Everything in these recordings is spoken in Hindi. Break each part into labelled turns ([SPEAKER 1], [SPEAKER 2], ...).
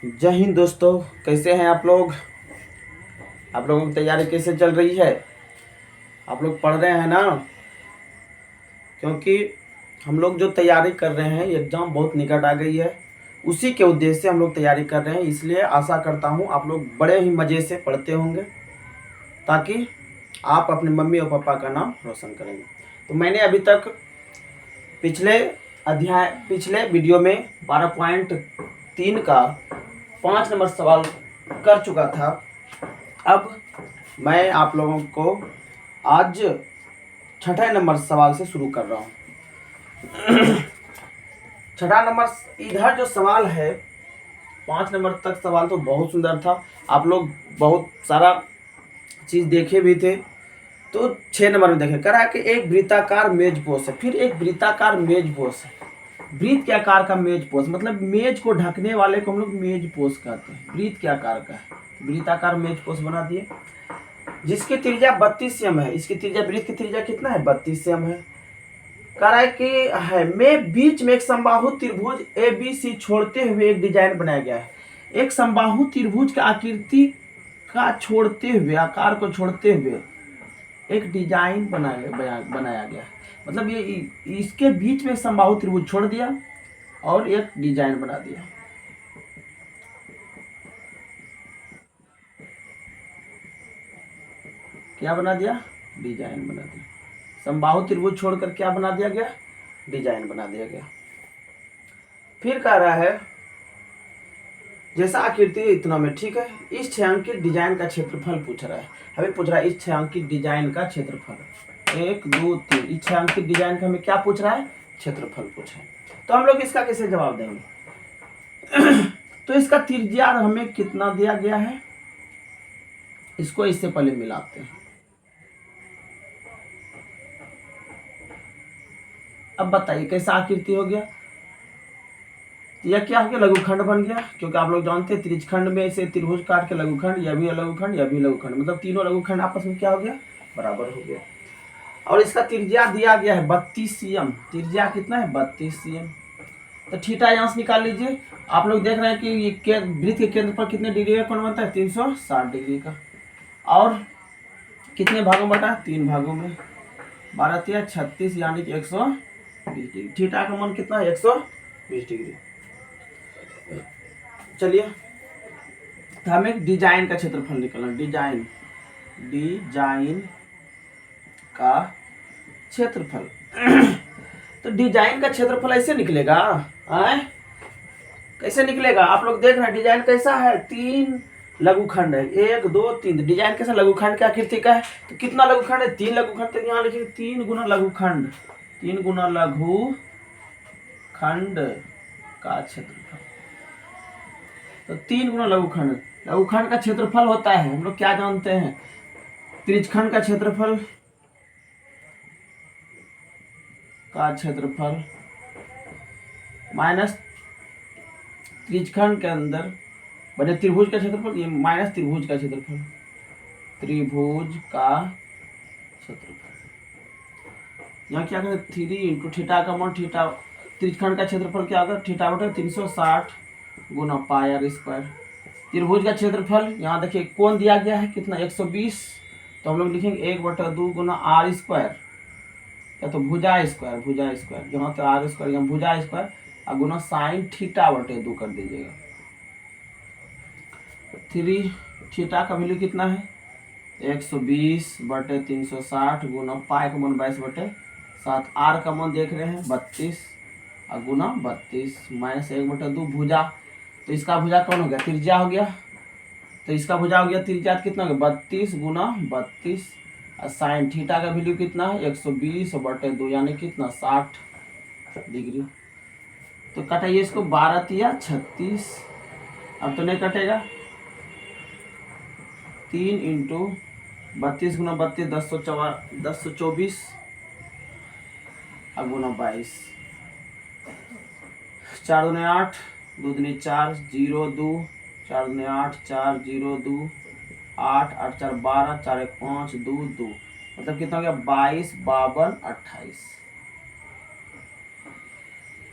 [SPEAKER 1] जय हिंद दोस्तों, कैसे हैं आप लोग। आप लोगों की तैयारी कैसे चल रही है। आप लोग पढ़ रहे हैं ना, क्योंकि हम लोग जो तैयारी कर रहे हैं एग्ज़ाम बहुत निकट आ गई है। उसी के उद्देश्य से हम लोग तैयारी कर रहे हैं। इसलिए आशा करता हूँ आप लोग बड़े ही मज़े से पढ़ते होंगे, ताकि आप अपने मम्मी और पापा का नाम रोशन करेंगे। तो मैंने अभी तक पिछले वीडियो में 12.3 का 5 नंबर सवाल कर चुका था। अब मैं आप लोगों को आज 6ठे नंबर सवाल से शुरू कर रहा हूँ। 6ठा नंबर इधर जो सवाल है, 5 नंबर तक सवाल तो बहुत सुंदर था। आप लोग बहुत सारा चीज़ देखे भी थे। तो 6 नंबर में देखें, करा कि एक वृत्ताकार मेज पोष है। फिर एक वृत्ताकार मेज पोष है। वृत्त के आकार का मेज पोष, मतलब मेज को ढकने वाले को हम लोग मेज पोष कहते हैं। वृत्त के आकार का है, वृत्ताकार मेज पोष बना दिए, जिसकी त्रिज्या 32 सेम है। इसकी त्रिज्या, वृत्त की त्रिज्या कितना है, 32 सेम है। कह रहा है कि में बीच में एक समबाहु त्रिभुज ABC छोड़ते हुए एक डिजाइन बनाया गया है। एक समबाहु त्रिभुज का आकृति का छोड़ते हुए, आकार को छोड़ते हुए एक डिजाइन बनाया गया है। मतलब ये इसके बीच में समबाहु त्रिभुज छोड़ दिया और एक डिजाइन बना दिया। क्या बना दिया, डिजाइन बना दिया। समबाहु त्रिभुज छोड़कर क्या बना दिया गया, डिजाइन बना दिया गया। फिर कह रहा है जैसा आकृति इतना में, ठीक है। इस 6 अंकित डिजाइन का क्षेत्रफल पूछ रहा है। हमें पूछ रहा है इस 6 अंकित डिजाइन का क्षेत्रफल। 1 2 3, इस 6 अंकित डिजाइन का हमें क्या पूछ रहा है, क्षेत्रफल पूछा है। तो हम लोग इसका कैसे जवाब देंगे। तो इसका त्रिज्या हमें कितना दिया गया है, इसको इससे पहले मिलाते हैं। अब बताइए कैसा आकृति हो गया। यह क्या हो गया, लघुखंड बन गया। क्योंकि आप लोग जानते हैं त्रिज्यखंड में से त्रिभुज काट के लघुखंड, यह भी लघुखंड, यह भी लघुखंड, मतलब तीनों लघुखंड आपस में क्या हो गया, बराबर हो गया। और इसका त्रिज्या दिया गया है 32 cm। त्रिज्या कितना है, 32 cm। तो थीटा यहाँ से निकाल लीजिए। आप लोग देख रहे हैं कि ये वृत्त के केंद्र पर कितने डिग्री का कोण बनता है, 360 डिग्री का। और कितने भागों में बटा, 3 भागों में। 12 3 36 यानी कि 120 डिग्री। थीटा का मान कितना है, 120 डिग्री। चलिए, तो हमें डिजाइन का क्षेत्रफल निकालना। डिजाइन का क्षेत्रफल। तो डिजाइन का क्षेत्रफल ऐसे निकलेगा, कैसे निकलेगा। आप लोग देख रहे हैं डिजाइन कैसा है, 3 लघुखंड है, 1 2 3। डिजाइन कैसा, लघुखंड की आकृति का है। तो कितना लघुखंड है, 3 लघुखंड। तो यहाँ लिखिए 3 गुना लघुखंड, 3 गुना लघुखंड का क्षेत्रफल। तो 3 गुना लघुखंड, लघुखंड का क्षेत्रफल होता है, हम लोग क्या जानते हैं, त्रिज्यखंड का क्षेत्रफल माइनस त्रिज्यखंड के अंदर बने त्रिभुज का क्षेत्रफल, ये माइनस त्रिभुज का क्षेत्रफल, त्रिभुज का क्षेत्रफल। यहाँ क्या करें, 3 इंटू थीटा का मान, थीटा त्रिज्यखंड का क्षेत्रफल क्या होगा, थीटा बटा 360 गुना पाई आर स्क्वायर। त्रिभुज का क्षेत्रफल यहाँ देखिए कोण दिया गया है कितना, 120। तो हम लोग लिखेंगे 1/2 गुना आर स्क्वायर, या तो भुजा स्क्वायर, यहाँ तो आर स्क्वायर, यहाँ भुजा स्क्वायर, और गुना साइन थीटा बटे 2 कर दीजिएगा। 3 थीटा का वैल्यू कितना है, 120/360 गुना पाई का मान 22/7, आर का मान देख रहे हैं 32 और गुना 32 माइनस 1/2 भुजा। तो इसका भुजा कौन हो गया, त्रिज्या हो गया। तो इसका भुजा हो गया त्रिज्या कितना हो गया, 32 गुना 32, और साइन थीटा का वैल्यू कितना है, 120/2 यानी कितना, 60 डिग्री। तो कटाइए इसको, 12 तिया 36। अब तो नहीं कटेगा, 3 इंटू 32 गुना 32 1024 और गुना 22, 4 दूनी 8, 2 दूनी 4, 0 2, 4 दूनी 8, 4 0 2, 8 8 4 12, 4 1 5 2 2, मतलब कितना हो गया, 22 52 28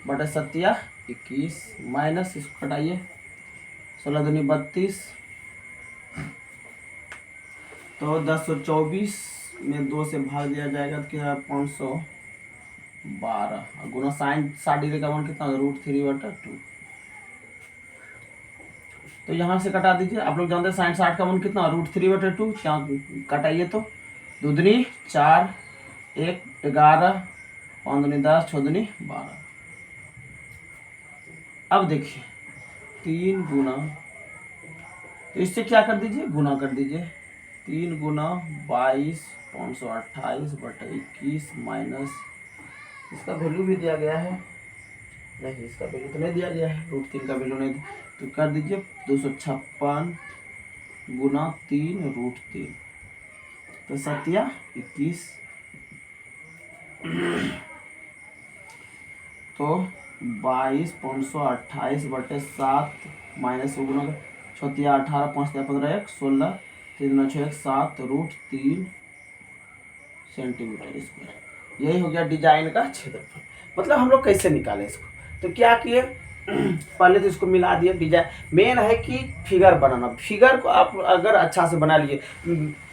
[SPEAKER 1] बटा 7 21। माइनस इसको कटाइए, 16 दूनी 32, तो 1024 में 2 से भाग दिया जाएगा तो क्या 512 गुना साइन 60 डिग्री का मान कितना √3/2। तो यहाँ से कटा दीजिए। आप लोग जानते हैं साइन 60 का मान कितना √3/2। क्या कटाइए तो 2 दूनी 4, 1 11, 5 दूनी 10, 6 दूनी 12। अब देखिए 3 गुना, तो इससे क्या कर दीजिए गुना कर दीजिए। 3 गुना 22 528/21 माइनस, इसका वैल्यू भी दिया गया है, नहीं इसका वैल्यू तो नहीं दिया गया है, √3 का वैल्यू नहीं, तो कर दीजिए 256 गुना 3 √3, तो 7 21, तो 22 528/7 माइनस गुना 6 18 5 15 1 16 3 9 6 1 7 √3 सेंटीमीटर स्क्वायर। यही हो गया डिजाइन का क्षेत्रफल। मतलब हम लोग कैसे निकालें इसको, तो क्या किए पहले तो इसको मिला दिए। डिजाइन मेन है कि फिगर बनाना। फिगर को आप अगर अच्छा से बना लिए,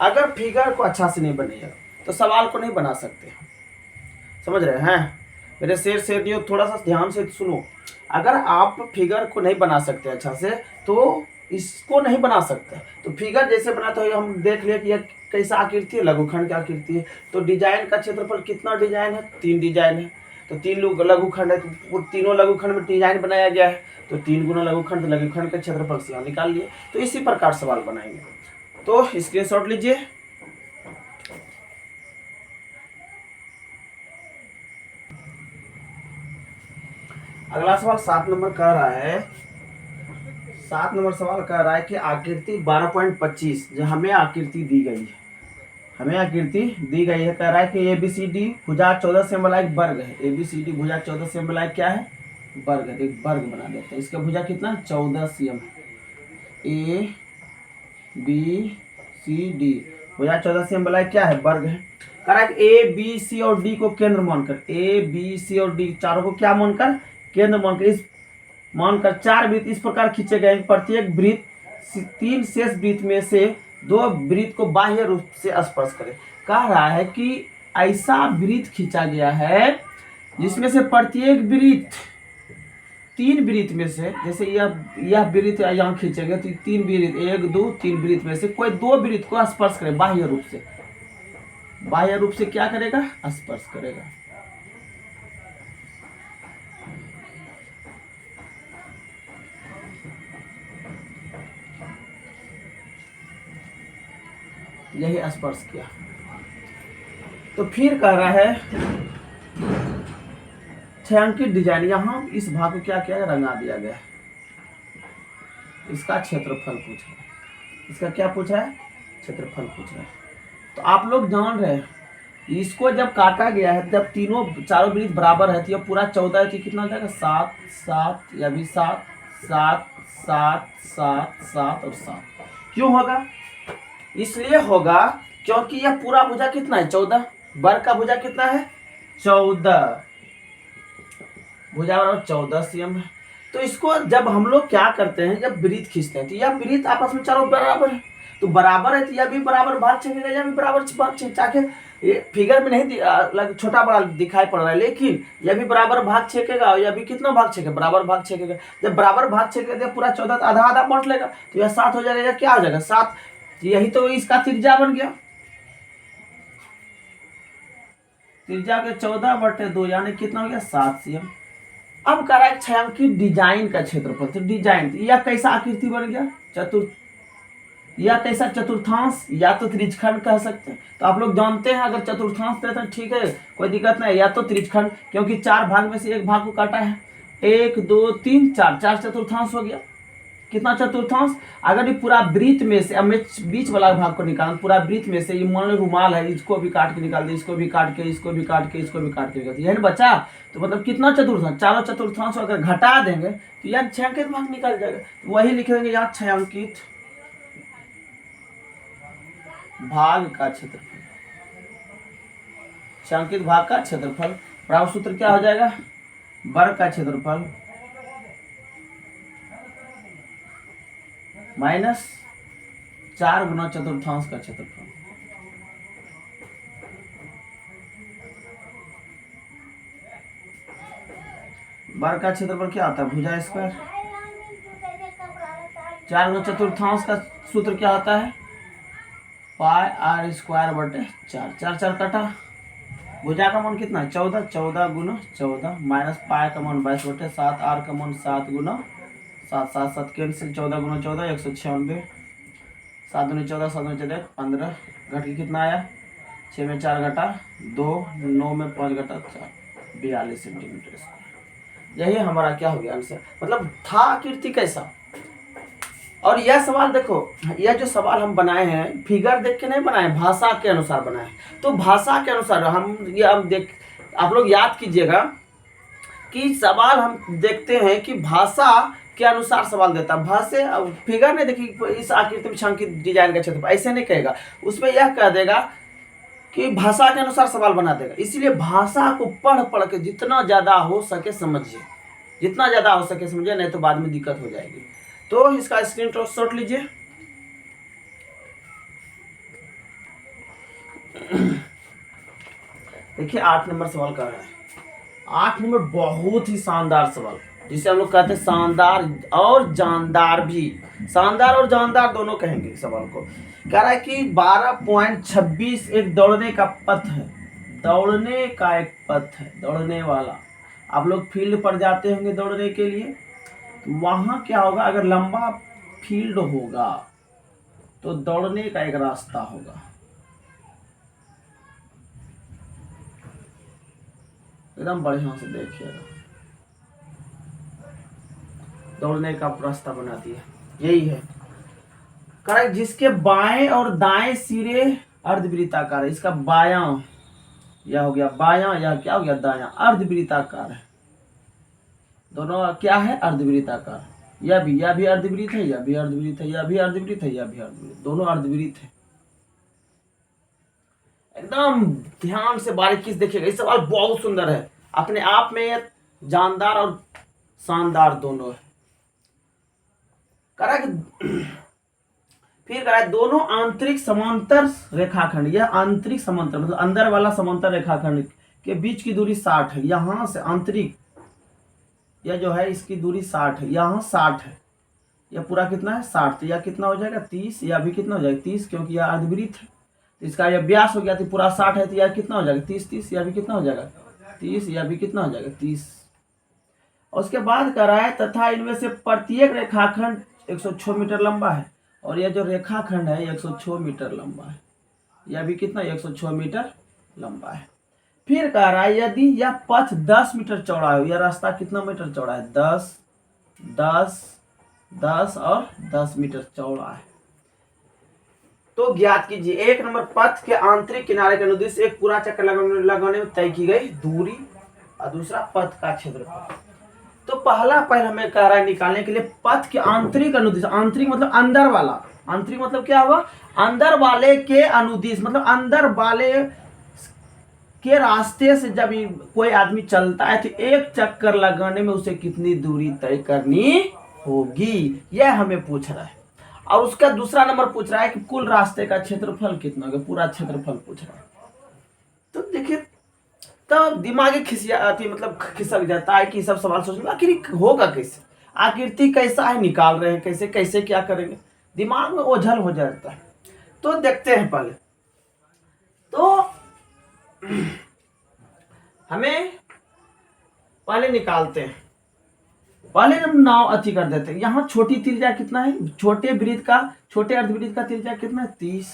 [SPEAKER 1] अगर फिगर को अच्छा से नहीं बनेगा तो सवाल को नहीं बना सकते। समझ रहे हैं मेरे शेर दियो, थोड़ा सा ध्यान से सुनो। अगर आप फिगर को नहीं बना सकते अच्छा से तो इसको नहीं बना सकते। तो फिगर जैसे बनाते हो हम देख लिए कि यह कैसा आकृति है, लघुखंड की आकृति है। तो डिजाइन का क्षेत्रफल कितना डिजाइन है, 3 डिजाइन है। तो 3 लघुखंड है, तो तीनों लघुखंड में डिजाइन बनाया गया है। तो 3 गुना लघुखंड, तो लघुखंड का क्षेत्रफल से यहाँ निकाल लिए। तो इसी प्रकार सवाल बनाएंगे। तो स्क्रीनशॉट लीजिए। अगला सवाल 7 नंबर कह रहा है, 7 नंबर सवाल कह रहा है कि आकृति 12.25 जो हमें आकृति दी गई है, हमें आकृति दी गई है, कह रहा है कि ABCD भुजा 14 से एक वर्ग है। ABCD भुजा 14 से क्या है, वर्ग है। एक वर्ग बना देते हैं। इसका भुजा कितना 14 cm। ABCD भुजा 14 से क्या है, वर्ग है। कह रहा है कि ABC और D को केंद्र मानकर, ABC और D चारों को क्या मानकर, केंद्र मानकर, इस मानकर 4 वृत्त इस प्रकार खींचे गए। प्रत्येक वृत्त 3 शेष वृत्त में से 2 वृत्त को बाह्य रूप से स्पर्श करे। कह रहा है कि ऐसा वृत्त खींचा गया है जिसमें से प्रत्येक वृत्त 3 वृत्त में से, जैसे यह वृत्त यहाँ खींचेंगे तो 3 वृत्त 1 2 3 वृत्त में से कोई 2 वृत्त को स्पर्श करे बाह्य रूप से। बाह्य रूप से क्या करेगा, स्पर्श करेगा। यही स्पर्श किया। तो फिर कह रहा है छायांकित डिजाइन, यहाँ इस भाग को क्या किया है, रंगा दिया गया है। इसका क्षेत्रफल पूछा है। इसका क्या पूछा है, क्षेत्रफल पूछा है। तो आप लोग जान रहे हैं इसको जब काटा गया है, जब चारों वृत्त बराबर है तो यह पूरा 14 है, तो कितना हो जाएगा 7 7, या भी 7 7 7 7 7 और 7। क्यों होगा, इसलिए होगा क्योंकि यह पूरा भुजा कितना है 14, वर्ग का भुजा कितना है 14, भुजा बराबर 14 cm है। तो इसको जब हम लोग क्या करते हैं, जब वृत्त खींचते हैं तो यह वृत्त आपस में चारों बराबर है, तो बराबर है तो यह भी बराबर भाग छेकेगा, यह भी बराबर भाग छेके। ये फिगर में नहीं छोटा बड़ा दिखाई पड़ रहा है, लेकिन यह भी बराबर भाग छेकेगा और यह भी कितना भाग छेकेगा, बराबर भाग छेकेगा। जब बराबर भाग छेकेगा तो पूरा 14 आधा आधा बांट लेगा, तो यह 7 हो जाएगा। यह क्या हो जाएगा 7, यही तो इसका त्रिज्या बन गया। त्रिज्या के 14/2 यानी कितना हो गया 7 cm। अब कह रहा है छायांकित डिजाइन का क्षेत्रफल। तो डिजाइन यह कैसा आकृति बन गया, या कैसा चतुर्थांश या तो त्रिज्यखंड कह सकते हैं। तो आप लोग जानते हैं अगर चतुर्थांश देते हैं ठीक है, कोई दिक्कत नहीं, या तो त्रिज्यखंड, क्योंकि 4 भाग में से एक भाग को काटा है। 1 2 3 4, 4 चतुर्थांश हो गया। कितना चतुर्थांश, अगर ये पूरा वृत्त में से, अब मैं बीच वाला भाग को निकाल, पूरा वृत्त में से ये मान लो रुमाल है, इसको भी काट के निकाल दे, इसको भी काट के, इसको भी काट के, इसको भी काट के निकाल दे, यही बचा। तो मतलब कितना चतुर्थांश, चारों चतुर्थांश अगर घटा देंगे तो यार छायांकित भाग निकल जाएगा। वही लिख देंगे यार छायांकित भाग का क्षेत्रफल, छायांकित भाग का क्षेत्रफल बराबर सूत्र क्या हो जाएगा, वर्ग का क्षेत्रफल माइनस 4 गुना चतुर्थांश का क्षेत्रफल। वर्ग का क्षेत्रफल क्या होता है? भुजा स्क्वायर। 4 गुना चतुर्थांश का सूत्र क्या होता है? पाई आर स्क्वायर बटे 4। 4 4 कटा। भुजा का मान कितना है? 14। 14 गुना 14 माइनस पाई का मान 22 बटे 7। आर का मान 7 गुना 7। 7 7 कैंसिल। 14 गुना 14 196। 7 दूनी 14 7 दूनी 14 15। घट के कितना आया? 6 में 4 घटा 2, 9 में 5 घटा 4, 42 सेंटीमीटर स्क्वायर। यही हमारा क्या हो गया आंसर। मतलब था आकृति कैसा। और यह सवाल देखो, यह जो सवाल हम बनाए हैं फिगर देख के नहीं बनाए, भाषा के अनुसार बनाए। तो भाषा के अनुसार हम आप लोग याद कीजिएगा कि सवाल हम देखते हैं कि भाषा के अनुसार सवाल देता है। भाषा फिगर नहीं देखिए, इस आकृति में छांकित डिजाइन का क्षेत्र ऐसे नहीं कहेगा, उसमें यह कह देगा कि भाषा के अनुसार सवाल बना देगा। इसलिए भाषा को पढ़ पढ़ के जितना ज्यादा हो सके समझिए, जितना ज्यादा हो सके समझिए, नहीं तो बाद में दिक्कत हो जाएगी। तो इसका स्क्रीनशॉट लीजिए। देखिए 8 नंबर सवाल कर रहे हैं। 8 नंबर बहुत ही शानदार सवाल, जिसे हम लोग कहते हैं शानदार और जानदार भी। शानदार और जानदार दोनों कहेंगे सवाल को। कह रहा है कि 12.26 एक दौड़ने का पथ है। दौड़ने का एक पथ है, दौड़ने वाला। आप लोग फील्ड पर जाते होंगे दौड़ने के लिए, तो वहां क्या होगा? अगर लंबा फील्ड होगा तो दौड़ने का एक रास्ता होगा। एकदम बढ़िया से देखिएगा, दौड़ने का रास्ता बना दिया, यही है। करेक्ट। जिसके बाएं और दाएं सिरे अर्धवृत्ताकार है। इसका बायां यह हो गया बायां, यह क्या हो गया दायां, अर्धवृत्ताकार है। दोनों क्या है? अर्धवृत्ताकार। यह भी अर्धवृत्त है, यह भी अर्धवृत्त है, यह भी अर्धवृत्त है, यह भी अर्धवृत्त, दोनों अर्धवृत्त है। एकदम ध्यान से बारीकी से देखिएगा, ये सवाल बहुत सुंदर है, अपने आप में जानदार और शानदार दोनों है। करेक्ट। फिर करा दोनों आंतरिक समांतर रेखाखंड। यह आंतरिक समांतर मतलब अंदर वाला समांतर रेखाखंड के बीच की दूरी 60 है। यहां से आंतरिक यह जो है इसकी दूरी 60 है, यहां 60 है, यह पूरा कितना है? 60। तो यह कितना हो जाएगा? 30। यह भी कितना हो जाएगा? 30, क्योंकि यह अर्धवृत्त है। तो इसका यह व्यास हो गया, तो पूरा 60 है, तो यह कितना हो जाएगा? 30 30। यह भी कितना हो जाएगा? 30। यह भी कितना हो जाएगा? 30। और उसके बाद कह रहा है तथा इनमें से प्रत्येक रेखाखंड 106 मीटर लंबा है। और यह जो रेखाखंड है 106 मीटर लंबा है। यह भी कितना? 106 मीटर लंबा है। फिर कह रहा है यदि यह पथ 10 मीटर चौड़ा है, यह रास्ता कितना मीटर चौड़ा है? 10 10 10 और 10 मीटर चौड़ा है। तो ज्ञात कीजिए, 1 नंबर पथ के आंतरिक किनारे के अनुदिश एक पूरा चक्कर लगाने में तय की गई दूरी, और दूसरा पथ का क्षेत्रफल। तो पहला हमें कह रहा है निकालने के लिए पथ के आंतरिक अनुदिश। आंतरिक मतलब अंदर वाला, आंतरिक मतलब क्या हुआ? अंदर वाले के अनुदिश, मतलब अंदर वाले के रास्ते से जब कोई आदमी चलता है तो एक चक्कर लगाने में उसे कितनी दूरी तय करनी होगी, यह हमें पूछ रहा है। और उसका दूसरा नंबर पूछ रहा है कि कुल रास्ते का क्षेत्रफल कितना होगा, पूरा क्षेत्रफल पूछ रहा है। तो देखिए तब दिमाग खिसियाती मतलब खिसक जाता है कि सब सवाल सोचने आखिर होगा कैसे, आकृति कैसा है, निकाल रहे हैं कैसे, कैसे क्या करेंगे, दिमाग में ओझल हो जाता है। तो देखते हैं पहले तो हमें पहले निकालते हैं। पहले हम नाव अति कर देते हैं। यहाँ छोटी त्रिज्या कितना है? छोटे अर्धवृत्त का त्रिज्या कितना है? 30।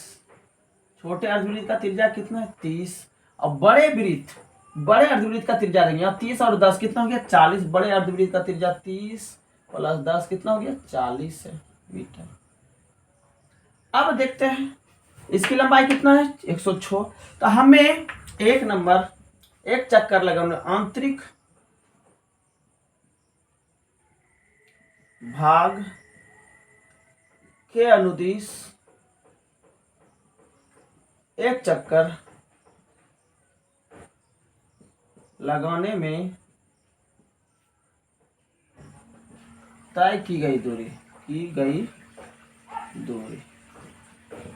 [SPEAKER 1] छोटे अर्धवृत्त का त्रिज्या कितना है? 30। और बड़े अर्धवृत्त का त्रिज्या देंगे, यहाँ 30 और 10 कितना हो गया? 40। बड़े अर्धवृत्त का त्रिज्या 30 प्लस 10 कितना हो गया? 40 मीटर। अब देखते हैं इसकी लंबाई कितना है? 106। तो हमें 1 नंबर एक चक्कर लगाने आंतरिक भाग के अनुदिश एक चक्कर लगाने में तय की गई दूरी।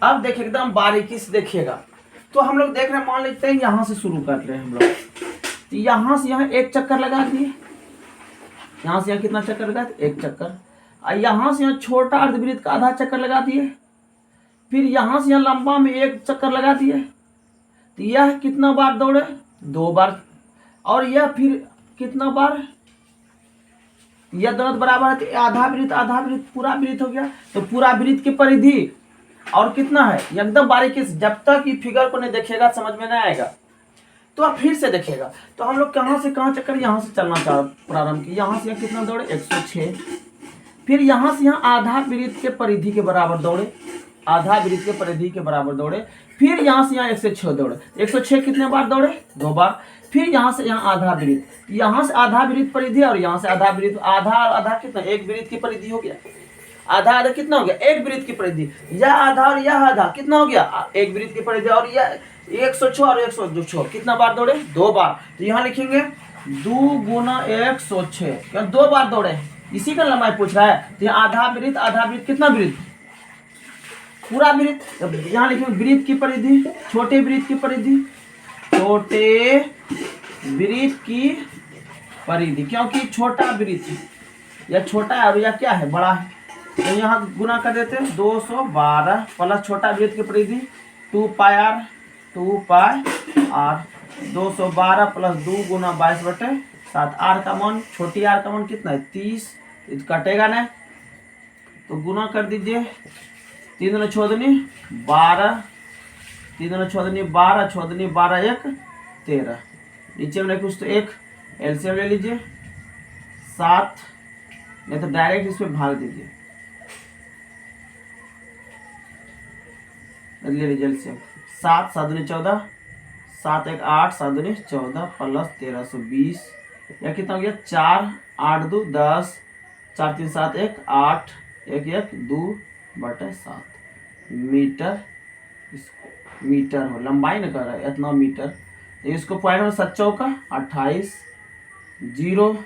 [SPEAKER 1] अब देखिए एकदम बारीकी से देखिएगा। तो हम लोग देख रहे हैं, मान लेते हैं यहाँ से शुरू कर रहे हैं हम लोग। तो यहाँ से यहाँ एक चक्कर लगा दिए, यहाँ से यहाँ कितना चक्कर लगा दिए, एक चक्कर। और यहाँ से यहाँ छोटा अर्धवृत्त का आधा चक्कर लगा दिए, फिर यहाँ से यहाँ लंबा में एक चक्कर लगा दिए। तो यह कितना बार दौड़े, 2 बार। और यह फिर कितना बार, यह दोनों बराबर है, तो आधा वृत्त पूरा वृत्त हो गया। तो पूरा वृत्त की परिधि और कितना है, एकदम बारीकी से, जब तक ये फिगर को नहीं देखेगा समझ में नहीं आएगा। तो आप फिर से देखिएगा। तो हम लोग कहाँ से कहाँ चक्कर, यहाँ से चलना प्रारंभ किया, यहाँ से यहाँ कितना दौड़े, 106। फिर यहाँ से यहाँ आधा वृत्त के परिधि के बराबर दौड़े, आधा वृत्त के परिधि के बराबर दौड़े। फिर यहाँ से यहाँ 106 दौड़े, 106 कितने बार दौड़े, 2 बार। फिर यहाँ से यहाँ आधा वृत्त, यहाँ से आधा वृत्त परिधि और यहाँ से आधा वृत्त, आधा आधा कितना, एक वृत्त की परिधि हो गया। आधा आधा कितना हो गया, एक वृत्त की परिधि। यह आधा और यह आधा कितना हो गया, एक वृत्त की परिधि। और यह 106 और 106 कितना बार दौड़े, 2 बार। तो यहाँ लिखेंगे 2 गुना 106, 2 बार दौड़े, इसी का लंबाई पूछ रहा है। तो आधा वृत्त कितना वृत्त, पूरा वृत्त। यहाँ लिखेंगे वृत्त की परिधि, छोटे वृत्त की परिधि, छोटे वृत्त की परिधि, क्योंकि छोटा वृत्त या छोटा है और या क्या है, बड़ा है। तो यहाँ गुना कर देते हैं, 212 प्लस छोटा वृत्त की परिधि 2 पाई r, 212 प्लस 2 गुना 22/7। r का मान, छोटी r का मान कितना है, 30, कटेगा नहीं तो गुना कर दीजिए। 3 दूनी 6 दूनी 12, 3 दूनी 6 दूनी 12, 6 दूनी 12, 1 13। नीचे में कुछ तो एक एलसीएम ले लीजिए, 7, नहीं तो डायरेक्ट इस पे भाग दीजिए, ले लीजिए एलसीएम। 7 7 दूनी 14, 7 1 8, 7 दूनी 14 प्लस 1320, या कितना हो गया, 4 8 2 10, 4 3 7 1 8, 1 1 2/7 मीटर। इसको मीटर हो, लंबाई न कर रहा है इतना मीटर। तो इसको पॉइंट में 7 चौका 28, 0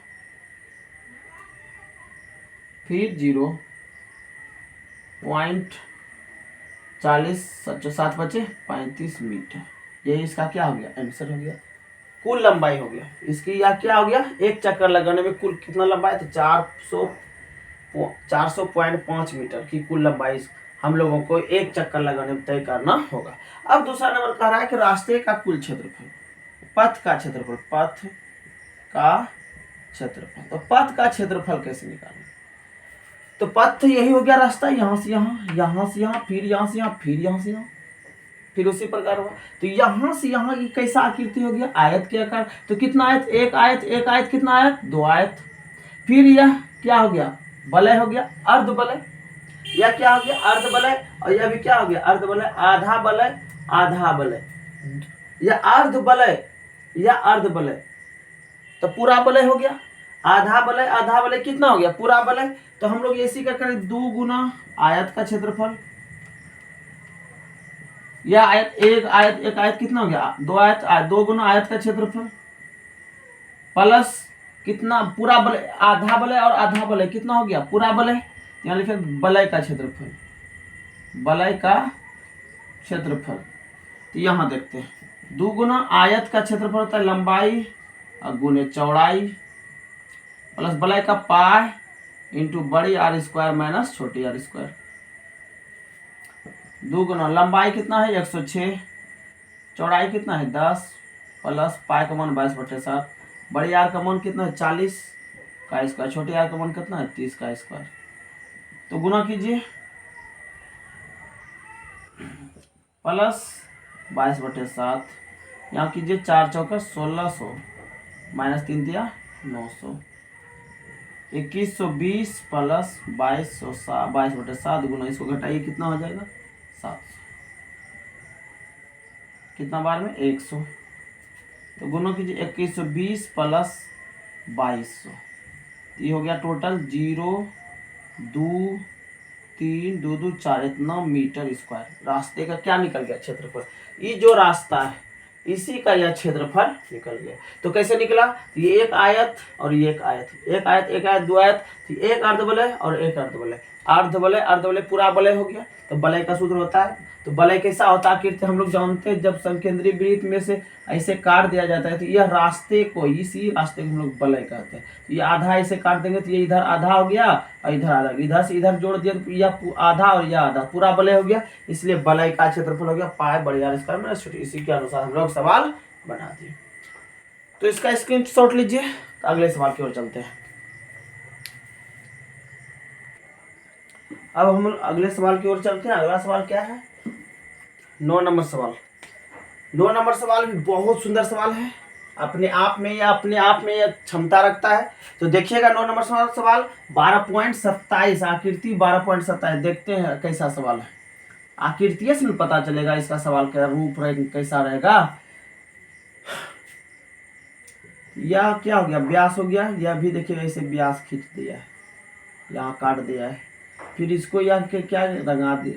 [SPEAKER 1] फिर 0.40, 7 बचे 35 मीटर। ये इसका क्या हो गया, आंसर हो गया, कुल लंबाई हो गया इसकी। या क्या हो गया, एक चक्कर लगाने में कुल कितना लंबाई, तो 400.5 मीटर की कुल लंबाई हम लोगों को एक चक्कर लगाने में तय करना होगा। अब दूसरा नंबर कह रहा है कि रास्ते का कुल क्षेत्रफल, पथ का क्षेत्रफल, पथ का क्षेत्रफल। तो पथ का क्षेत्रफल कैसे निकालना, तो पथ यही हो गया रास्ता, यहाँ से यहाँ, यहाँ से यहाँ, फिर यहाँ से यहाँ, फिर यहाँ से यहाँ, फिर उसी प्रकार हुआ। तो यहाँ से यहाँ की कैसा आकृति हो गया, आयत के आकार। तो कितना आयत, एक आयत, एक आयत कितना आयत, 2 आयत। फिर यह क्या हो गया, वलय हो गया, अर्ध वलय। यह क्या हो गया, अर्ध वलय। और यह भी क्या हो गया, अर्ध वलय, आधा वलय, आधा वलय। यह अर्ध वलय, यह अर्ध वलय, तो पूरा वलय हो गया। आधा वलय, आधा वलय कितना हो गया, पूरा वलय। तो हम लोग इसी का करें 2 गुना आयत का क्षेत्रफल, यह आयत, एक आयत कितना हो गया, 2 आयत, 2 गुना आयत का क्षेत्रफल प्लस कितना, पूरा वलय, आधा वलय और आधा वलय कितना हो गया, पूरा वलय। यहाँ लिखे वलय का क्षेत्रफल, वलय का क्षेत्रफल। तो यहाँ देखते हैं 2 गुना आयत का क्षेत्रफल होता है लंबाई और गुने चौड़ाई प्लस वलय का पाई इंटू बड़ी r स्क्वायर माइनस छोटी r स्क्वायर। 2 गुना लंबाई कितना है 106, चौड़ाई कितना है 10 प्लस पाई का मान 22/7, बड़ी r का मान कितना है 40 का स्क्वायर, छोटी r का मान कितना है 30 का स्क्वायर। तो गुना कीजिए, प्लस 22/7, यहाँ कीजिए 4 चौका 1600 माइनस 3 दिया 900, 2120 प्लस 22/7 गुना, इसको घटाइए कितना हो जाएगा 700, कितना बार में 100। तो गुना कीजिए 2120 प्लस 2200, ये हो गया टोटल 0 2 3 2 2 4, इतना मीटर स्क्वायर। रास्ते का क्या निकल गया, क्षेत्रफल। ये जो रास्ता है इसी का यह क्षेत्रफल निकल गया। तो कैसे निकला, ये एक आयत और ये एक आयत, एक आयत एक आयत 2 आयत, तो एक अर्धवलय और एक अर्धवलय, अर्धवलय अर्धवलय पूरा वलय हो गया। तो वलय का सूत्र होता है, तो वलय कैसा होता है आकृति हम लोग जानते हैं, जब समकेंद्रीय वृत्त में से ऐसे काट दिया जाता है तो यह रास्ते को, इसी रास्ते को हम लोग वलय कहते हैं। तो ये आधा ऐसे काट देंगे तो ये इधर आधा हो गया और इधर आधा, इधर से इधर जोड़ दिया तो यह आधा और यह आधा, पूरा वलय हो गया। इसलिए वलय का क्षेत्रफल हो गया पाई बड़े आर स्क्वायर माइनस छोटी, इसी के अनुसार हम लोग सवाल बना दिए। तो इसका स्क्रीनशॉट लीजिए, तो अगले सवाल की ओर चलते हैं। अब हम अगले सवाल की ओर चलते हैं। अगला सवाल क्या है? 9 नंबर सवाल। 9 नंबर सवाल भी बहुत सुंदर सवाल है, अपने आप में यह क्षमता रखता है। तो देखिएगा 9 नंबर सवाल 12.27 आकृति 12.27। देखते हैं कैसा सवाल है, आकृति से पता चलेगा इसका सवाल का रूप कैसा रहेगा। यह क्या हो गया, व्यास हो गया। यह भी देखिए ऐसे व्यास खींच दिया है, यहाँ काट दिया है। फिर इसको यह क्या रंगा दिया,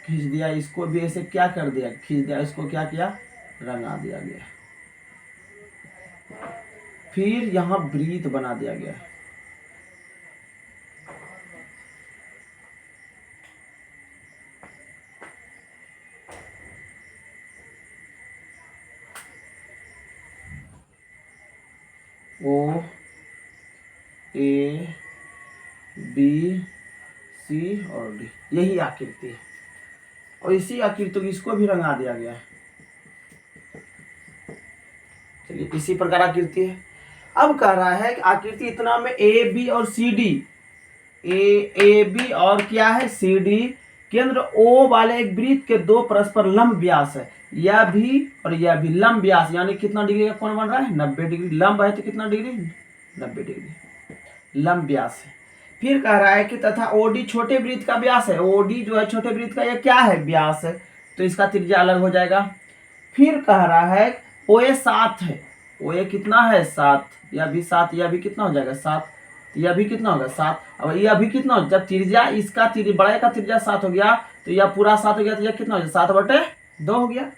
[SPEAKER 1] खींच दिया। इसको भी ऐसे क्या कर दिया, खींच दिया। इसको क्या किया, रंगा दिया गया। फिर यहाँ वृत्त बना दिया गया। O A B C और D, यही आकृति है। और इसी आकृति को इसको भी रंगा दिया गया है। चलिए, इसी प्रकार आकृति है। अब कह रहा है कि आकृति इतना में ए बी और सी डी, ए बी और क्या है सी डी, केंद्र ओ वाले एक वृत्त के दो परस्पर लंब व्यास है। यह भी और यह भी लंब व्यास, यानी कितना डिग्री का कोण बन रहा है, 90 डिग्री। लंब है तो कितना डिग्री, 90 डिग्री लंब व्यास है। फिर कह रहा है कि तथा ओडी छोटे वृत्त का व्यास है। ओडी जो है छोटे वृत्त का, यह क्या है, व्यास है, तो इसका त्रिज्या अलग हो जाएगा। फिर कह रहा है ओए 7 है, ओए कितना है 7, यह भी 7, यह भी कितना हो जाएगा 7, यह भी कितना होगा 7। अब यह भी कितना हो, जब त्रिज्या इसका बड़े का त्रिज्या 7 हो गया तो यह पूरा 7 हो गया, तो यह कितना हो जाएगा 7/2 हो गया।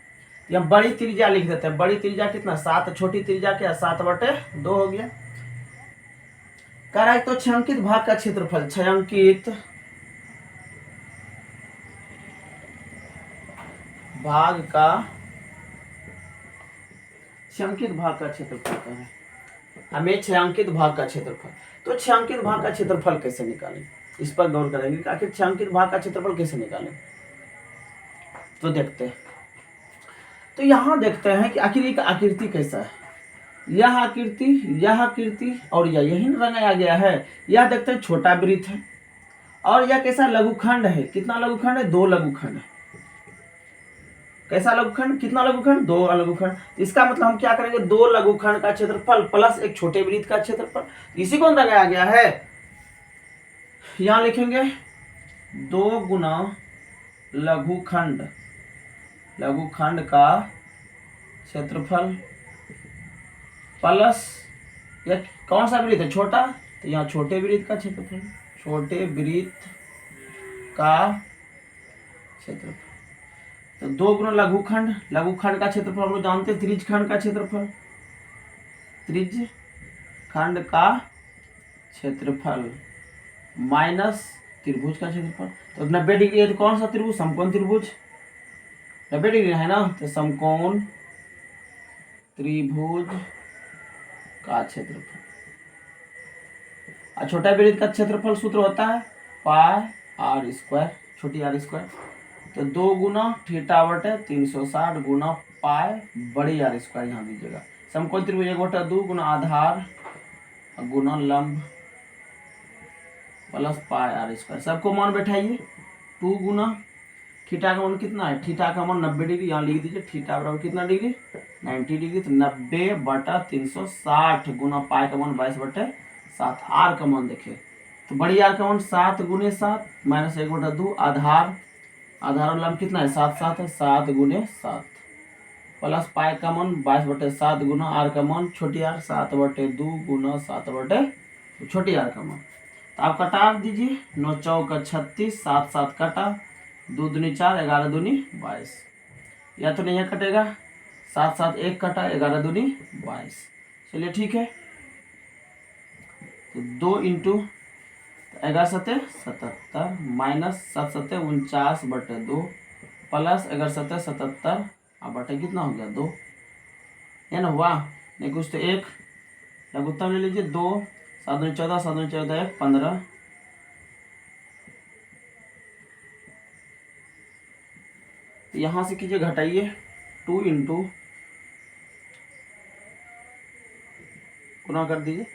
[SPEAKER 1] यह बड़ी त्रिज्या लिख देते हैं, बड़ी त्रिज्या कितना 7, छोटी त्रिज्या क्या 7/2 हो गया। कह रहा है तो छायांकित भाग का क्षेत्रफल, छायांकित भाग का, छायांकित भाग का क्षेत्रफल क्या है, हमें छायांकित भाग का क्षेत्रफल। तो छायांकित भाग का क्षेत्रफल कैसे निकालें, इस पर गौर करेंगे कि आखिर छायांकित भाग का क्षेत्रफल कैसे निकालें। तो देखते हैं, तो यहां देखते हैं कि आखिर एक आकृति कैसा है। यह आकृति और यही रंगाया गया है। यह देखते हैं छोटा वृत्त है और यह कैसा लघुखंड है। कितना लघुखंड है, 2 लघुखंड है। कैसा लघुखंड, कितना लघुखंड, 2 लघुखंड। इसका मतलब हम क्या करेंगे, 2 लघुखंड का क्षेत्रफल प्लस एक छोटे वृत्त का क्षेत्रफल, इसी को लगाया गया है। यहां लिखेंगे 2 गुना लघुखंड का क्षेत्रफल प्लस यह कौन सा वृत्त है, छोटा, तो यहाँ छोटे वृत्त का क्षेत्रफल, छोटे वृत्त का क्षेत्रफल। तो 2 गुना लघुखंड का क्षेत्रफल हम लोग जानते हैं, त्रिज्यखंड का क्षेत्रफल, त्रिज्यखंड का क्षेत्रफल माइनस त्रिभुज का क्षेत्रफल। तो 90 डिग्री है तो कौन सा त्रिभुज, समकोण त्रिभुज, 90 डिग्री है ना, तो समकोण त्रिभुज का क्षेत्रफल। और छोटा वृत्त का क्षेत्रफल सूत्र होता है पाई आर स्क्वायर, छोटी आर स्क्वायर। तो 2 गुना θ/360 गुना पाई बड़ी आर स्क्वायर यहाँ दीजिएगा। समकोण त्रिभुज 1/2 गुना आधार गुना लंब प्लस पाई आर स्क्वायर। सबको मान बैठाइए, 2 गुना थीटा का मान कितना है, थीटा का मान 90 डिग्री, यहाँ लिख दीजिए थीटा बराबर कितना डिग्री, 90 डिग्री। तो 90/360 गुना पाई का मान 22/7। आर का मान देखिए, तो बड़ी आर का मान 7 गुने 7 माइनस 1/2 आधार और लंब कितना है 7 है, 7 गुने 7 प्लस पाई का मान 22/7 गुना आर का मान छोटी आर 7/2 गुना 7/, छोटी आर का मान। तो आप कटा दीजिए, 9 चौका 36, 7 7 कटा, 2 दूनी 4, 11 दूनी 22। या तो नहीं कटेगा, 7 7 1 कटा, 11 दूनी 22। चलिए ठीक है, तो 2 × 11 सते 77 माइनस 7 सते 49/2 प्लस 11 सते 77 अब बटे कितना हो गया 2, है ना। वाह, नहीं कुछ तो एक लघुत्तम ले लीजिए 2, 7 दूनी 14, 7 दूनी 14 1 15, यहाँ से कीजिए घटाइए 2 इंटू गुना कर दीजिए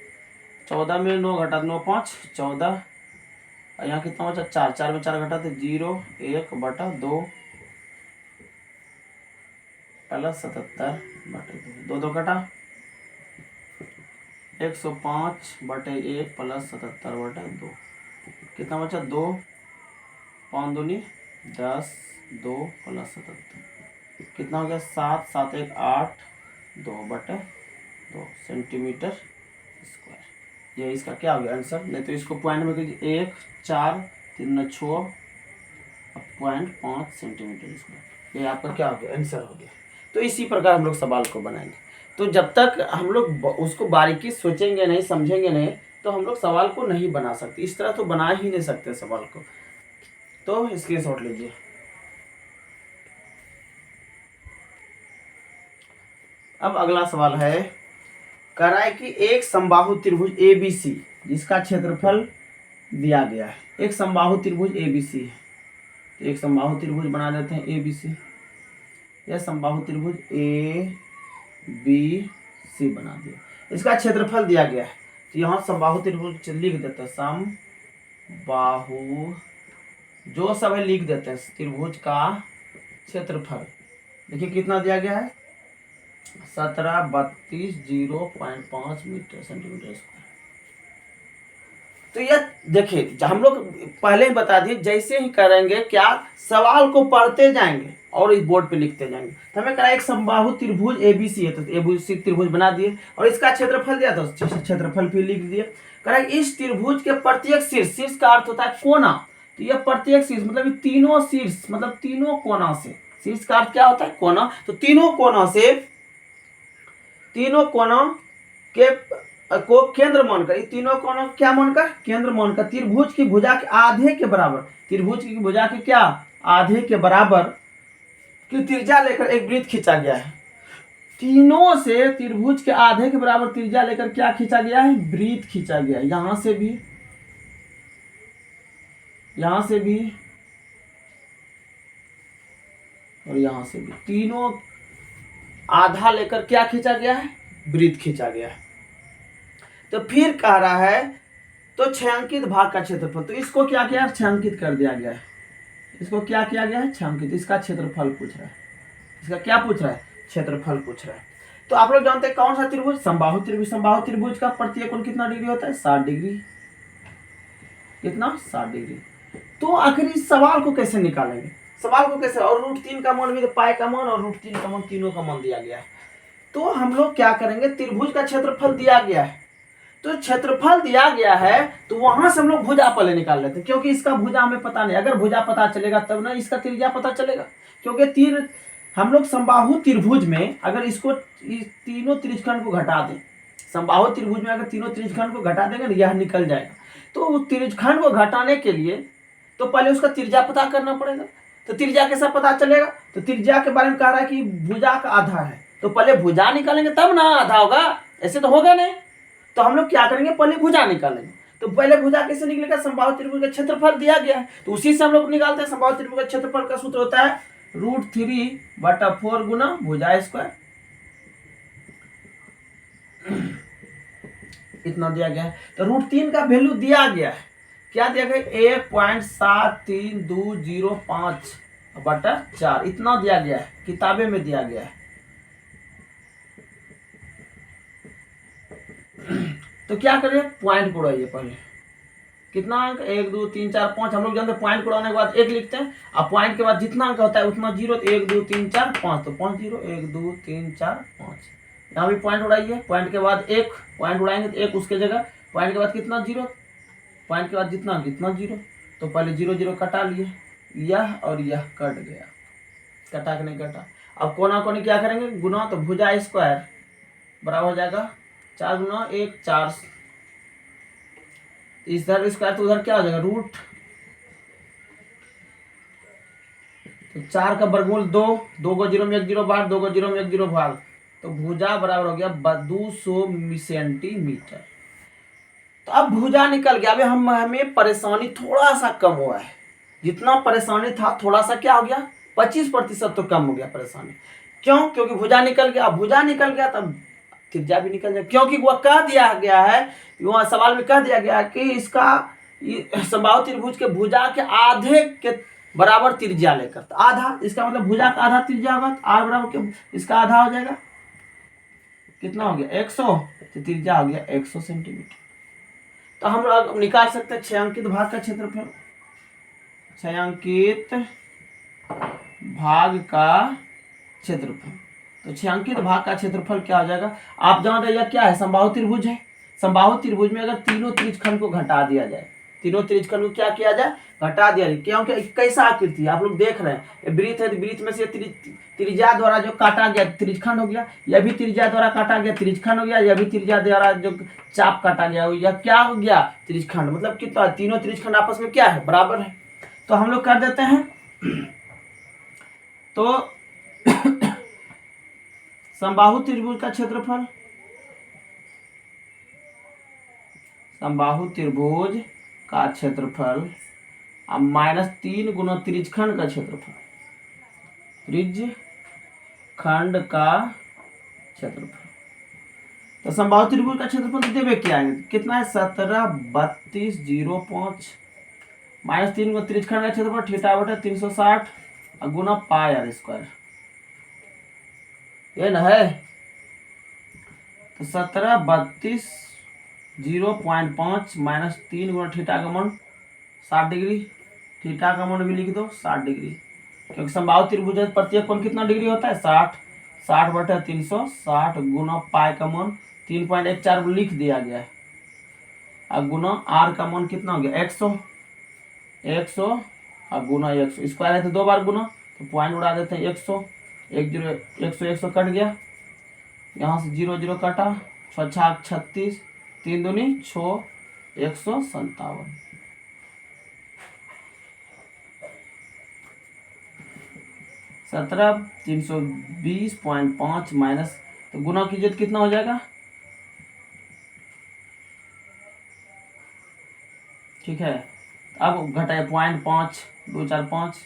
[SPEAKER 1] 14 में 9 घटा 9 5 14, और यहाँ कितना बचा 4, 4 में 4 घटा तो 0 1/2 प्लस 77/2, 2 कटा 105/1 प्लस 77/2, कितना बचा 2, 5 दूनी 10, 2 प्लस 77 कितना हो गया 7, 7 1 8 2/2 सेंटीमीटर स्क्वायर। ये इसका क्या हो गया आंसर। नहीं तो इसको पॉइंट में कीजिए 1 4 3 6 0.5 सेंटीमीटर स्क्वायर। ये आपका क्या हो गया आंसर हो गया। तो इसी प्रकार हम लोग सवाल को बनाएंगे। तो जब तक हम लोग उसको बारीकी सोचेंगे नहीं, समझेंगे नहीं, तो हम लोग सवाल को नहीं बना सकते। इस तरह तो बना ही नहीं सकते सवाल को। तो स्क्रीनशॉट लीजिए। अब अगला सवाल है, कह रहा है कि एक समबाहु त्रिभुज ABC जिसका क्षेत्रफल दिया गया है। एक समबाहु त्रिभुज ABC है, तो एक समबाहु त्रिभुज बना देते हैं ABC। यह समबाहु त्रिभुज ABC बना दिया, इसका क्षेत्रफल दिया गया है। तो यहाँ समबाहु त्रिभुज लिख देते हैं, समबाहु जो सब है लिख देते हैं, त्रिभुज का क्षेत्रफल देखिए कितना दिया गया है 1732.05 मीटर सेंटीमीटर स्क्वायर। तो यह देखिए हम लोग पहले ही बता दिए, जैसे ही करेंगे क्या सवाल को पढ़ते जाएंगे और इस बोर्ड पे लिखते जाएंगे। तो हमें कहा एक समबाहु त्रिभुज ABC है, तो ABC त्रिभुज बना दिए और इसका क्षेत्रफल दिया, तो क्षेत्रफल भी लिख दिए। कह इस त्रिभुज के प्रत्येक शीर्ष, शीर्ष का अर्थ होता है कोना, तो यह प्रत्येक शीर्ष मतलब तीनों शीर्ष मतलब तीनों कोना से, शीर्ष का अर्थ क्या होता है कोना, तो तीनों कोना से, तीनों कोनों के को केंद्र मानकर, तीनों कोनों क्या मानकर केंद्र मानकर त्रिभुज की भुजा के आधे के बराबर, त्रिभुज की भुजा के क्या आधे के बराबर की त्रिज्या लेकर एक वृत्त खींचा गया है। तीनों से त्रिभुज के आधे के बराबर त्रिज्या लेकर क्या खींचा गया है वृत्त खींचा गया है। यहां से भी, यहां से भी और यहां से भी, तीनों आधा लेकर क्या खींचा गया है वृत्त खींचा गया है। तो फिर कह रहा है तो छायांकित भाग का क्षेत्रफल, तो इसको क्या किया छायांकित कर दिया गया है, इसको क्या किया गया है छायांकित, इसका क्षेत्रफल पूछ रहा है, इसका क्या पूछ रहा है क्षेत्रफल पूछ रहा है। तो आप लोग जानते हैं कौन सा त्रिभुज समबाहु त्रिभुज, समबाहु त्रिभुज का प्रत्येक कोण कितना डिग्री होता है 60 डिग्री, कितना 60 डिग्री। तो आखिर इस सवाल को कैसे निकालेंगे, सवाल को कैसे, और √3 का मान भी, तो पाई का मान और √3 का मान, तीनों का मान दिया गया है। तो हम लोग क्या करेंगे, त्रिभुज का क्षेत्रफल दिया गया है, तो क्षेत्रफल दिया गया है तो वहां से हम लोग भुजा पहले निकाल लेते हैं, क्योंकि इसका भुजा हमें पता नहीं, अगर भुजा पता चलेगा तब ना इसका त्रिज्या पता चलेगा। क्योंकि तीर हम लोग समबाहु त्रिभुज में अगर इसको तीनों त्रिज्यखंड को घटा दें, समबाहु त्रिभुज में अगर तीनों त्रिज्यखंड को घटा देंगे ना यह निकल जाएगा। तो उस त्रिज्यखंड को घटाने के लिए तो पहले उसका त्रिज्या पता करना पड़ेगा। तो त्रिज्या कैसा पता चलेगा, तो त्रिज्या के बारे में कह रहा है कि भुजा का आधा है, तो पहले भुजा निकालेंगे तब ना आधा होगा, ऐसे तो होगा नहीं। तो हम लोग क्या करेंगे पहले भुजा निकालेंगे। तो पहले भुजा कैसे निकलेगा, समबाहु त्रिभुज का क्षेत्रफल दिया गया है तो उसी से हम लोग निकालते हैं। समबाहु त्रिभुज का क्षेत्रफल का सूत्र होता है √3/4 गुना भुजा स्क्वायर, इतना दिया गया है। तो √3 का वैल्यू दिया गया है, क्या दिया गया 1.73205/4, इतना दिया गया है, किताबें में दिया गया है। तो क्या करिए पॉइंट को उड़ाइए पहले, कितना अंक 1 2 3 4 5, हम लोग जानते हैं पॉइंट को उड़ाने के बाद 1 लिखते हैं, अब पॉइंट के बाद जितना अंक होता है उतना जीरो, तो 1 2 3 4 5, तो 5 0 1 2 3 4 5, यहाँ भी पॉइंट उड़ाइए, पॉइंट के बाद 1 पॉइंट उड़ाएंगे तो 1 उसके जगह, पॉइंट के बाद कितना जीरो, पॉइंट के बाद जितना अंक कितना जीरो, तो पहले 0 0 कटा लिए, यह और यह कट गया, कटा कि नहीं कटा। अब कोना कोनी क्या करेंगे गुना, तो भुजा स्क्वायर बराबर हो जाएगा 4 गुना 1 4, इधर स्क्वायर तो उधर क्या हो जाएगा रूट, तो 4 का वर्गमूल 2, 2 को 0 में 1 0 भाग, 2 को 0 में 1 0 भाग, तो भुजा बराबर हो गया 200 सेंटीमीटर। तो अब भुजा निकल गया। अभी हमें परेशानी थोड़ा सा कम हुआ है, जितना परेशानी था थोड़ा सा क्या हो गया 25% तो कम हो गया परेशानी। क्यों? क्योंकि भुजा निकल गया। भुजा निकल गया तब त्रिज्या भी निकल जाए, क्योंकि वह कह दिया गया है, वहाँ सवाल में कह दिया गया कि इसका समबाहु त्रिभुज के भुजा के आधे के बराबर त्रिज्या लेकर, तो आधा, इसका मतलब भुजा का आधा त्रिज्या होगा, तो आर बराबर के इसका आधा हो जाएगा, कितना हो गया 100, तो त्रिज्या हो गया 100 सेंटीमीटर। तो हम लोग निकाल सकते हैं 6 अंकित भाग का क्षेत्रफल। 6 अंकित भाग का क्षेत्रफल, तो 6 अंकित भाग का क्षेत्रफल क्या हो जाएगा? आप जान रहे क्या है? समबाहु त्रिभुज है। समबाहु त्रिभुज में अगर तीनों त्रिज्यखंड को घटा दिया जाए, तीनों त्रिज्यखंड को क्या किया जाए? घटा दिया जाए। क्योंकि कैसा आकृति है आप लोग देख रहे हैं, वृत्त है, वृत्त में से त्रिज्या द्वारा जो काटा गया त्रिज्यखंड हो गया, यह भी त्रिज्या द्वारा काटा गया त्रिज्यखंड हो गया, यह भी त्रिज्या द्वारा जो चाप काटा गया यह क्या हो गया? त्रिज्यखंड। मतलब कितना? तीनों त्रिज्यखंड आपस में क्या है? बराबर है। तो हम लोग कर देते हैं तो समबाहु त्रिभुज का क्षेत्रफल, समबाहु त्रिभुज का क्षेत्रफल अब -3 गुना त्रिज्यखंड का क्षेत्रफल, त्रिज्यखंड का क्षेत्रफल। तो समबाहु त्रिभुज का क्षेत्रफल तो देवे क्या है? कितना है? 1732.05 -3 गुना त्रिज्यखंड का क्षेत्रफल θ/360 गुना पाई r स्क्वायर, ये ना है। तो 1732.05 -3 गुना थीटा का मान 60 डिग्री, थीटा का मान भी लिख दो 60 डिग्री, क्योंकि समबाहु त्रिभुज प्रत्येक कोण कितना डिग्री होता है? 60, 60/360 गुना पाई का मान 3.14 लिख दिया गया है, और गुना आर का मान कितना हो गया? 100 और गुना 100, स्क्वायर है तो 2 बार गुना, तो पॉइंट उड़ा देते हैं 100, 100 कट गया, यहाँ से 0 0 कटा, 6 6 36, 3 दूनी 6, 157। सत्रह 320.5 माइनस, तो गुना कीजिए तो कितना हो जाएगा? ठीक है, अब घटाए 0.5, 2 4 5,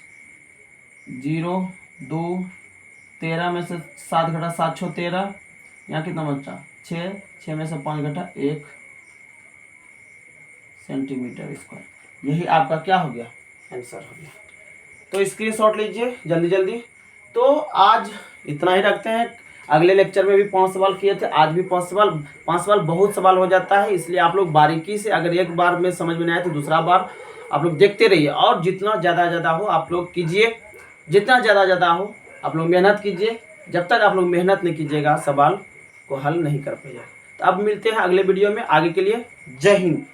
[SPEAKER 1] 0 2, 13 में से 7 घटा 7 6 13, यहाँ कितना बचा? 6, 6 में से 5 घटा 1 सेंटीमीटर स्क्वायर। यही आपका क्या हो गया? आंसर हो गया। तो स्क्रीनशॉट लीजिए जल्दी जल्दी। तो आज इतना ही रखते हैं। अगले लेक्चर में भी 5 सवाल किए थे, आज भी 5 सवाल। 5 सवाल बहुत सवाल हो जाता है, इसलिए आप लोग बारीकी से, अगर एक बार में समझ में नहीं आए तो दूसरा बार आप लोग देखते रहिए, और जितना ज़्यादा हो आप लोग कीजिए, जितना ज़्यादा हो आप लोग मेहनत कीजिए। जब तक आप लोग मेहनत नहीं कीजिएगा सवाल को हल नहीं कर पाइएगा। तो अब मिलते हैं अगले वीडियो में। आगे के लिए जय हिंद।